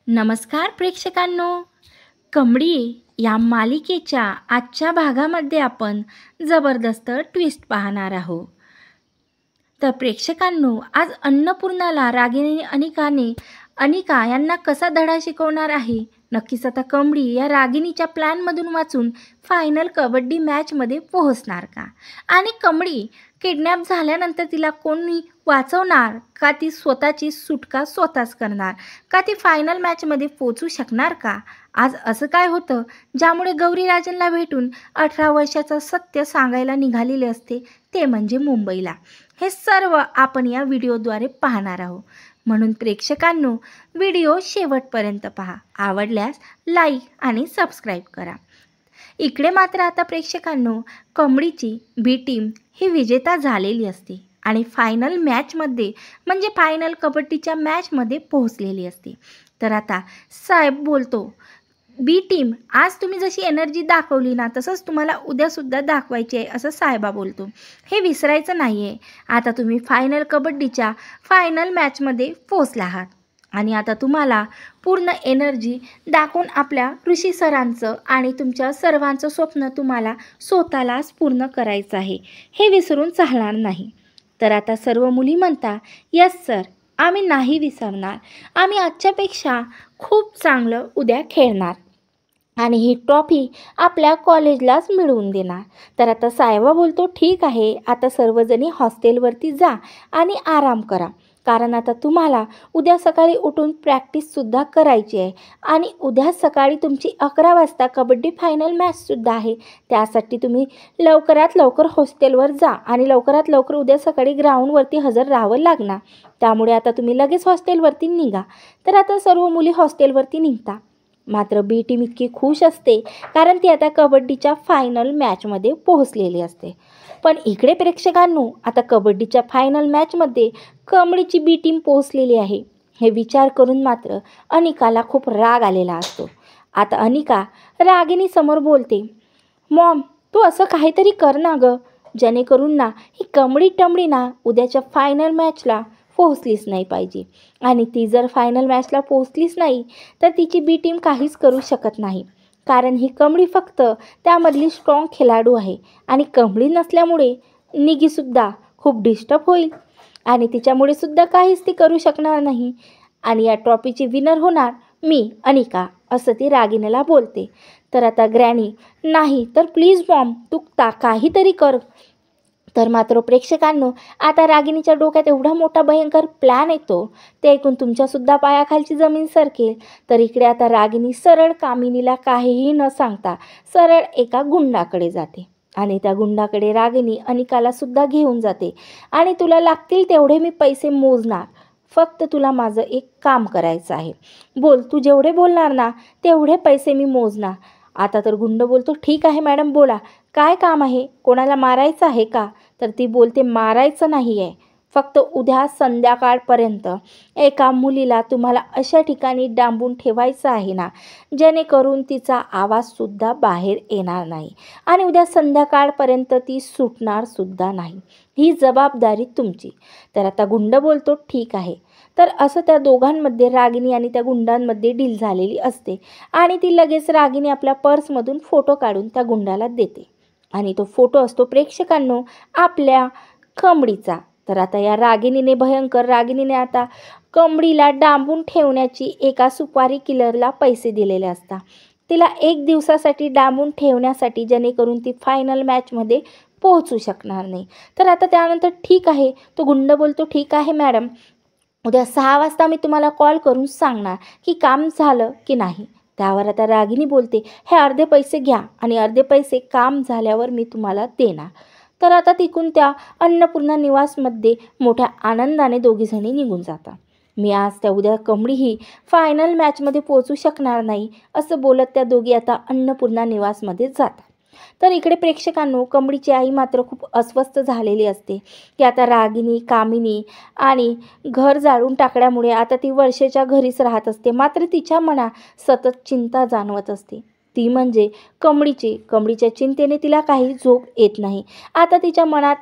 नमस्कार प्रेक्षकांनो. कमळी या मालिकेच्या आजच्या भागामध्ये आपण जबरदस्त ट्विस्ट पाहणार आहोत. तर प्रेक्षकांनो, आज अन्नपूर्णाला रागिनी अनिका यांना कसा धडा शिकवणार आहे. नक्कीच आता कमळी या रागिनीच्या प्लॅनमधून वाचून फायनल कबड्डी मॅचमध्ये पोहोचणार का, आणि कमळी किडनॅप झाल्यानंतर तिला कोणी वाचवणार का, ती स्वतःची सुटका स्वतःच करणार का, ती फायनल मॅचमध्ये पोहोचू शकणार का. आज असं काय होतं ज्यामुळे गौरीराजनला भेटून 18 वर्षाचं सत्य सांगायला निघालेले असते, ते म्हणजे मुंबईला. हे सर्व आपण या व्हिडिओद्वारे पाहणार आहोत. म्हणून प्रेक्षकांनो, व्हिडिओ शेवटपर्यंत पहा. आवडल्यास लाईक आणि सबस्क्राईब करा. इकडे मात्र आता प्रेक्षकांनो, कमळीची बी टीम ही विजेता झालेली असते आणि फायनल मॅचमध्ये म्हणजे फायनल कबड्डीच्या मॅचमध्ये पोहोचलेली असते. तर आता साहेब बोलतो, बी टीम, आज तुम्ही जशी एनर्जी दाखवली ना, तसंच तुम्हाला उद्यासुद्धा दाखवायची आहे, असं साहेबा बोलतो. हे विसरायचं नाही आहे. आता तुम्ही फायनल कबड्डीच्या फायनल मॅचमध्ये पोहोचला आहात आणि आता तुम्हाला पूर्ण एनर्जी दाखवून आपल्या ऋषी सरांचं आणि तुमच्या सर्वांचं स्वप्न तुम्हाला स्वतःलाच पूर्ण करायचं आहे. हे विसरून चालणार नाही. तर आता सर्व मुली म्हणता, यस सर, आम्ही नाही विसरणार. आम्ही आजच्यापेक्षा खूप चांगलं उद्या खेळणार आणि ही ट्रॉफी आपल्या कॉलेजलाच मिळवून देणार. तर आता साहेबा बोलतो, ठीक आहे, आता सर्वजणी हॉस्टेलवरती जा आणि आराम करा, कारण आता तुम्हाला उद्या सकाळी उठून प्रॅक्टिससुद्धा करायची आहे आणि उद्या सकाळी तुमची 11 वाजता कबड्डी फायनल मॅचसुद्धा आहे. त्यासाठी तुम्ही लवकरात लवकर हॉस्टेलवर जा आणि लवकरात लवकर उद्या सकाळी ग्राउंडवरती हजर राहावं लागणार. त्यामुळे आता तुम्ही लगेच हॉस्टेलवरती निघा. तर आता सर्व मुली हॉस्टेलवरती निघता. मात्र बी टीम इतकी खुश असते कारण ती आता कबड्डीच्या फायनल मॅचमध्ये पोहोचलेली असते. पण इकडे प्रेक्षकांनो, आता कबड्डीच्या फायनल मॅचमध्ये कमळीची बी टीम पोहोचलेली आहे हे विचार करून मात्र अनिकाला खूप राग आलेला असतो. आता अनिका रागिनीसमोर बोलते, मॉम, तू असं काहीतरी कर ना गं, जेणेकरून ना ही कमळी टमळी ना उद्याच्या फायनल मॅचला पोहोचलीच नाही पाहिजे. आणि ती जर फायनल मॅचला पोहोचलीच नाही तर तिची बी टीम काहीच करू शकत नाही, कारण ही कमळी फक्त त्यामधली स्ट्रॉंग खेळाडू आहे आणि कमळी नसल्यामुळे निगीसुद्धा खूप डिस्टर्ब होईल आणि तिच्यामुळे सुद्धा काहीच ती करू शकणार नाही आणि या ट्रॉफीची विनर होणार मी, अनिका, असं ती रागिनीला बोलते. तर आता ग्रॅनी, नाही तर प्लीज मॉम, तू काहीतरी कर. तर मात्र प्रेक्षकांनो, आता रागिनीच्या डोक्यात एवढा मोठा भयंकर प्लॅन येतो, ते ऐकून तुमच्यासुद्धा पायाखालची जमीन सरकेल. तर इकडे आता रागिनी सरळ कामिनीला काहीही न सांगता सरळ एका गुंडाकडे जाते आणि त्या गुंडाकडे रागिनी अनिकालासुद्धा घेऊन जाते आणि तुला लागतील तेवढे मी पैसे मोजणार, फक्त तुला माझं एक काम करायचं आहे. बोल, तू जेवढे बोलणार ना तेवढे पैसे मी मोजणार. आता तर गुंड बोलतो, ठीक आहे मॅडम, बोला, काय काम आहे, कोणाला मारायचं आहे का. तर ती बोलते, मारायचं नाही आहे, फक्त उद्या संध्याकाळपर्यंत एका मुलीला तुम्हाला अशा ठिकाणी डांबून ठेवायचं आहे ना, जेणेकरून तिचा आवाजसुद्धा बाहेर येणार नाही आणि उद्या संध्याकाळपर्यंत ती सुटणारसुद्धा नाही. ही जबाबदारी तुमची. तर आता गुंड बोलतो, ठीक आहे. तर असं त्या दोघांमध्ये, रागिनी आणि त्या गुंडांमध्ये डील झालेली असते आणि ती लगेच रागिनी आपल्या पर्समधून फोटो काढून त्या गुंडाला देते आणि तो फोटो असतो प्रेक्षकांनो आपल्या कमळीचा. तर आता या रागिनीने आता कमळीला डांबून ठेवण्याची एका सुपारी किलरला पैसे दिलेले असतात, तिला 1 दिवसासाठी डांबून ठेवण्यासाठी, जेणेकरून ती फायनल मॅचमध्ये पोहोचू शकणार नाही. तर आता त्यानंतर ठीक आहे, तो गुंड बोलतो, ठीक आहे मॅडम, उद्या 6 वाजता मी तुम्हाला कॉल करून सांगणार की काम झालं की नाही. त्यावर आता रागिनी बोलते, हे अर्धे पैसे घ्या आणि अर्धे पैसे काम झाल्यावर मी तुम्हाला देणार. तर आता तिकून त्या अन्नपूर्णा निवासमध्ये मोठ्या आनंदाने दोघीजणी निघून जातात. मी आज त्या उद्या कमळी ही फायनल मॅचमध्ये पोहोचू शकणार नाही, असं बोलत त्या दोघी आता अन्नपूर्णा निवासमध्ये जातात. तर इकडे प्रेक्षकांनो, कमळीची आई मात्र खूप अस्वस्थ झालेली असते की आता रागिनी, कामिनी आणि घर जाळून टाकल्यामुळे आता ती वर्षेच्या घरीच राहत असते. मात्र तिच्या मनात सतत चिंता जाणवत असते, ती म्हणजे कमळीच्या चिंतेने तिला काही झोप येत नाही. आता तिच्या मनात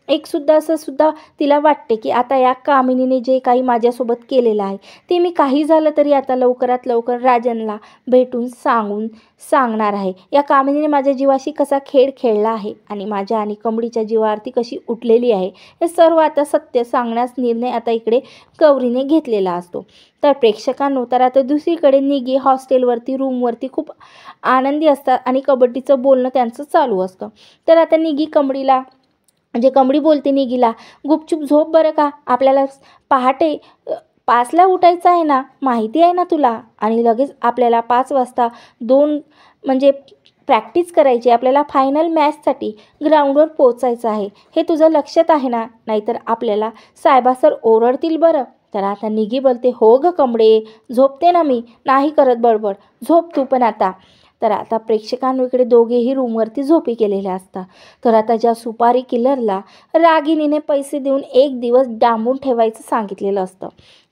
एकसुद्धा असं सुद्धा तिला वाटते की आता या कामिनीने जे काही माझ्यासोबत केलेलं आहे ते मी काही झालं तरी आता लवकरात लवकर राजनला भेटून सांगणार आहे. या कामिनीने माझ्या जीवाशी कसा खेळ खेळला आहे आणि माझ्या आणि कमळीच्या जीवावरती कशी उठलेली आहे हे सर्व आता सत्य सांगण्यास निर्णय आता इकडे गौरीने घेतलेला असतो. तर प्रेक्षकांनो, तर आता दुसरीकडे निगी हॉस्टेलवरती रूमवरती खूप आनंदी असतात आणि कबड्डीचं बोलणं त्यांचं चालू असतं. तर आता निगी कमळीला म्हणजे कमळी बोलते निगीला, गुपचूप झोप बरं का, आपल्याला पहाटे 5ला उठायचं आहे ना, माहिती आहे ना तुला, आणि लगेच आपल्याला 5 वाजता 2 म्हणजे प्रॅक्टिस करायची, आपल्याला फायनल मॅचसाठी ग्राउंडवर पोचायचं आहे, हे तुझं लक्षात आहे ना, नाहीतर आपल्याला साहेबा सर ओरडतील बरं. तर आता निगी बोलते, हो ग कमळे, झोपते ना मी, नाही करत बडबड, झोप तू पण आता. तर आता प्रेक्षकांनो इकडे दोघेही रूमवरती झोपी केलेले असतात. तर आता ज्या सुपारी किलरला रागिनीने पैसे देऊन 1 दिवस डांबून ठेवायचं सांगितलेलं असतं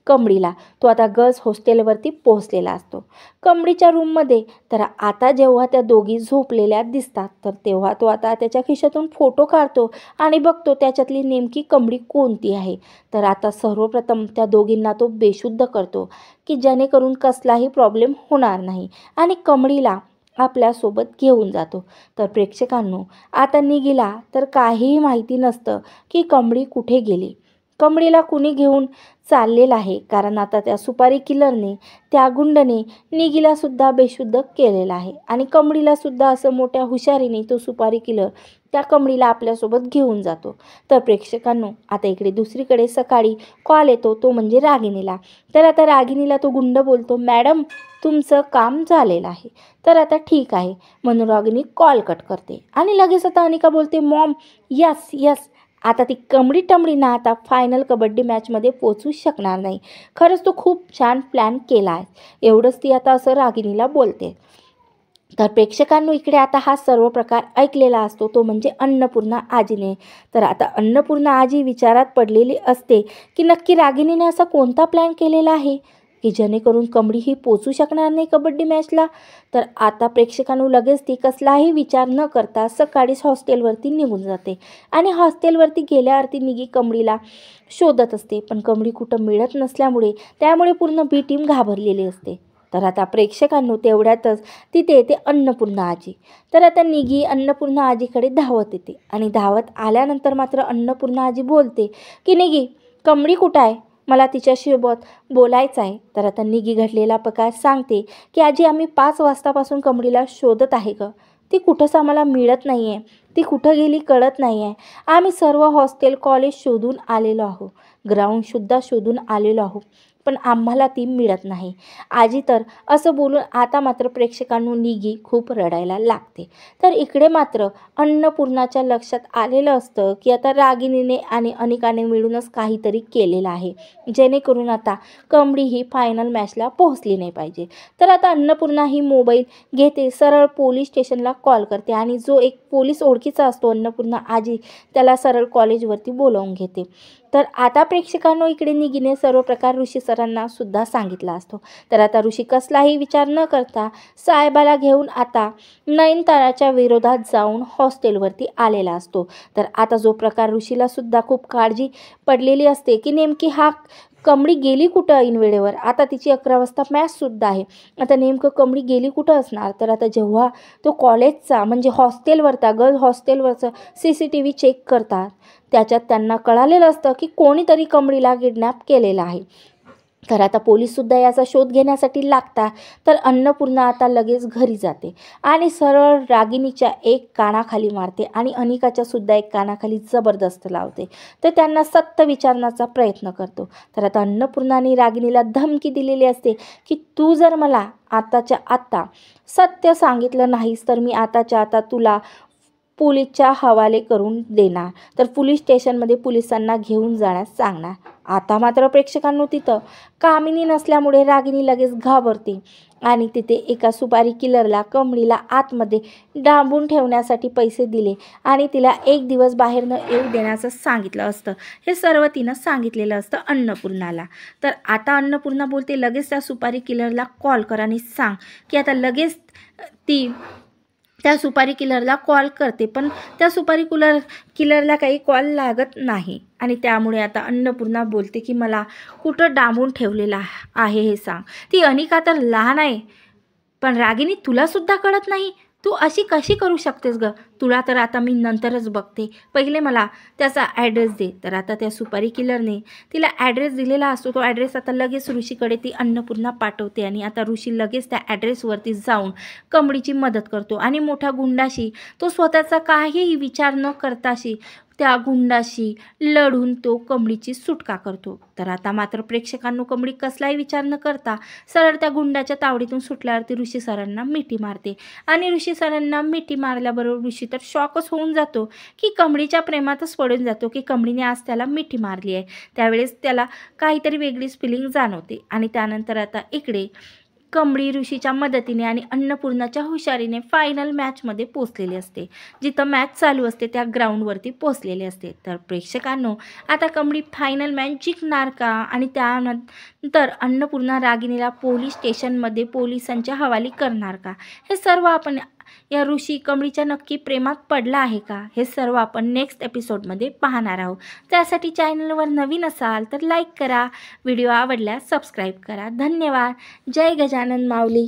कमळीला, तो आता गर्ल्स हॉस्टेलवरती पोहोचलेला असतो कमळीच्या रूममध्ये. तर आता जेव्हा त्या दोघी झोपलेल्या दिसतात तर तेव्हा तो आता त्याच्या खिशातून फोटो काढतो आणि बघतो त्याच्यातली नेमकी कमळी कोणती आहे. तर आता सर्वप्रथम त्या दोघींना तो बेशुद्ध करतो की जेणेकरून कसलाही प्रॉब्लेम होणार नाही आणि कमळीला आपल्यासोबत घेऊन जातो. तर प्रेक्षकांनो, आता निगीला तर काहीही माहिती नसतं की कमळी कुठे गेली, कमळीला कुणी घेऊन चाललेलं आहे, कारण आता त्या सुपारी किलरने, त्या गुंडने निगीलासुद्धा बेशुद्ध केलेलं आहे आणि कमळीलासुद्धा असं मोठ्या हुशारीने तो सुपारी किलर त्या कमळीला आपल्यासोबत घेऊन जातो. तर प्रेक्षकांनो, आता इकडे दुसरीकडे सकाळी कॉल येतो, तो म्हणजे रागिणीला. तर आता रागिणीला तो गुंड बोलतो, मॅडम तुमचं काम झालेलं आहे. तर आता ठीक आहे म्हणून रागिणी कॉल कट करते आणि लगेच आता अनिका बोलते, मॉम यस यस, आता ती कमळी टमळी ना आता फायनल कबड्डी मॅचमध्ये पोचू शकणार नाही, खरंच तो खूप छान प्लॅन केला आहे, एवढंच ती आता असं रागिणीला बोलते. तर प्रेक्षकांनो इकडे आता हा सर्व प्रकार ऐकलेला असतो तो म्हणजे अन्नपूर्णा आजीने. तर आता अन्नपूर्णा आजी विचारात पडलेली असते की नक्की रागिणीने असा कोणता प्लॅन केलेला आहे की जेणेकरून कमळी ही पोचू शकणार नाही कबड्डी मॅचला. तर आता प्रेक्षकांनो लगेच ती कसलाही विचार न करता सकाळीच हॉस्टेलवरती निघून जाते आणि हॉस्टेलवरती गेल्यावरती निगी कमळीला शोधत असते, पण कमळी कुठं मिळत नसल्यामुळे त्यामुळे पूर्ण बी टीम घाबरलेली असते. तर आता प्रेक्षकांनो तेवढ्यातच तिथे येते अन्नपूर्णा आजी. तर आता निगी अन्नपूर्णा आजीकडे धावत येते आणि धावत आल्यानंतर मात्र अन्नपूर्णा आजी बोलते की निगी कमळी कुठं आहे, मला तिच्यासोबत बोलायचं आहे. तर आता निगी घडलेला प्रकार सांगते की आजी आम्ही 5 वाजतापासून कमळीला शोधत आहे ग, ती कुठंच आम्हाला मिळत नाही आहे, ती कुठं गेली कळत नाही आहे, आम्ही सर्व हॉस्टेल कॉलेज शोधून आलेलो आहो, ग्राउंडसुद्धा शोधून आलेलो आहो, पण आम्हाला ती मिळत नाही आजी. तर असं बोलून आता मात्र प्रेक्षकांनो निगी खूप रडायला लागते. तर इकडे मात्र अन्नपूर्णाच्या लक्षात आलेलं असतं की आता रागिणीने आणि अनिकाने मिळूनच काहीतरी केलेलं आहे जेणेकरून आता कमळी ही फायनल मॅचला पोहोचली नाही पाहिजे. तर आता अन्नपूर्णा ही मोबाईल घेते, सरळ पोलीस स्टेशनला कॉल करते आणि जो एक पोलीस ओळखीचा असतो अन्नपूर्णा आजी, त्याला सरळ कॉलेजवरती बोलावून घेते. तर आता प्रेक्षकांनो इकडे निगीने सर्व प्रकार ऋषी सरांना सुद्धा सांगितला असतो. तर आता ऋषी कसलाही विचार न करता साहेबाला घेऊन आता नयनताराच्या विरोधात जाऊन हॉस्टेलवरती आलेला असतो. तर आता जो प्रकार ऋषीला सुद्धा खूप काळजी पडलेली असते की नेमकी हा कमळी गेली कुठं ऐनवेळेवर, आता तिची 11 वाजता मॅचसुद्धा आहे, आता नेमकं कमळी गेली कुठं असणार. तर आता जेव्हा तो कॉलेजचा म्हणजे हॉस्टेलवरचा गर्ल्स हॉस्टेलवरचा CCTV चेक करतात त्याच्यात त्यांना कळालेलं असतं की कोणीतरी कमळीला किडनॅप केलेला आहे. तर आता पोलीससुद्धा याचा शोध घेण्यासाठी लागतात. तर अन्नपूर्णा आता लगेच घरी जाते आणि सरळ रागिणीच्या एक कानाखाली मारते आणि अनिकाच्या सुद्धा एक कानाखाली जबरदस्त लावते. तर त्यांना सत्य विचारण्याचा प्रयत्न करतो. तर आता अन्नपूर्णाने रागिणीला धमकी दिलेली असते की तू जर मला आताच्या आत्ता सत्य सांगितलं नाहीस तर मी आताच्या आता तुला पोलीसच्या हवाले करून देणार, तर पोलीस स्टेशनमध्ये पोलिसांना घेऊन जाण्यास सांगणार. आता मात्र प्रेक्षकांनो तिथं कामिनी नसल्यामुळे रागिणी लगेच घाबरते आणि तिथे एका सुपारी किलरला कमळीला आतमध्ये डांबून ठेवण्यासाठी पैसे दिले आणि तिला 1 दिवस बाहेर न येऊ देण्याचं सांगितलं असतं. हे सर्व तिनं सांगितलेलं असतं अन्नपूर्णाला. तर आता अन्नपूर्णा बोलते लगेच त्या सुपारी किलरला कॉल कर आणि सांग की आता लगेच ती त्या सुपारी किलरला कॉल करते, पण त्या सुपारी किलरला काही कॉल लागत नाही. आणि त्यामुळे आता अन्नपूर्णा बोलते की मला कुठं डांबून ठेवलेलं आहे हे सांग. ती अनिका तर लहान आहे, पण रागिनी तुलासुद्धा कळत नाही? तू अशी कशी करू शकतेस गं? तुला तर आता मी नंतरच बघते, पहिले मला त्याचा ॲड्रेस दे. तर आता त्या सुपारी किलरने तिला ॲड्रेस दिलेला असतो. तो ॲड्रेस आता लगेच ऋषीकडे ती अन्नपूर्णा पाठवते आणि आता ऋषी लगेच त्या ॲड्रेसवरती जाऊन कमळीची मदत करतो आणि मोठ्या गुंडाशी तो स्वतःचा काहीही विचार न करताशी त्या गुंडाशी लढून तो कमळीची सुटका करतो. तर आता मात्र प्रेक्षकांनो, कमळी कसलाही विचार न करता सरळ त्या गुंडाच्या तावडीतून सुटल्यावरती ऋषी सरांना मिठी मारते आणि ऋषी सरांना मिठी मारल्याबरोबर ऋषी तर शॉकच होऊन जातो की कमळीच्या प्रेमातच पडून जातो की कमळीने आज त्याला मिठी मारली आहे. त्यावेळेस त्याला काहीतरी वेगळीच फिलिंग जाणवते. आणि त्यानंतर आता इकडे कमळी ऋषीच्या मदतीने आणि अन्नपूर्णाच्या हुशारीने फायनल मॅचमध्ये पोचलेली असते. जिथं मॅच चालू असते त्या ग्राउंडवरती पोचलेले असते. तर प्रेक्षकांनो, आता कमळी फायनल मॅच जिंकणार का? आणि त्यानंतर अन्नपूर्णा रागिनीला पोलीस स्टेशनमध्ये पोलिसांच्या हवाली करणार का? हे सर्व आपण या ऋषी कमळीच्या नक्की प्रेमात पडला आहे का? हे सर्व आपण नेक्स्ट एपिसोडमध्ये पाहणार आहोत. त्यासाठी चॅनलवर नवीन असाल तर लाईक करा, व्हिडिओ आवडल्यास सबस्क्राईब करा. धन्यवाद. जय गजानन माऊली.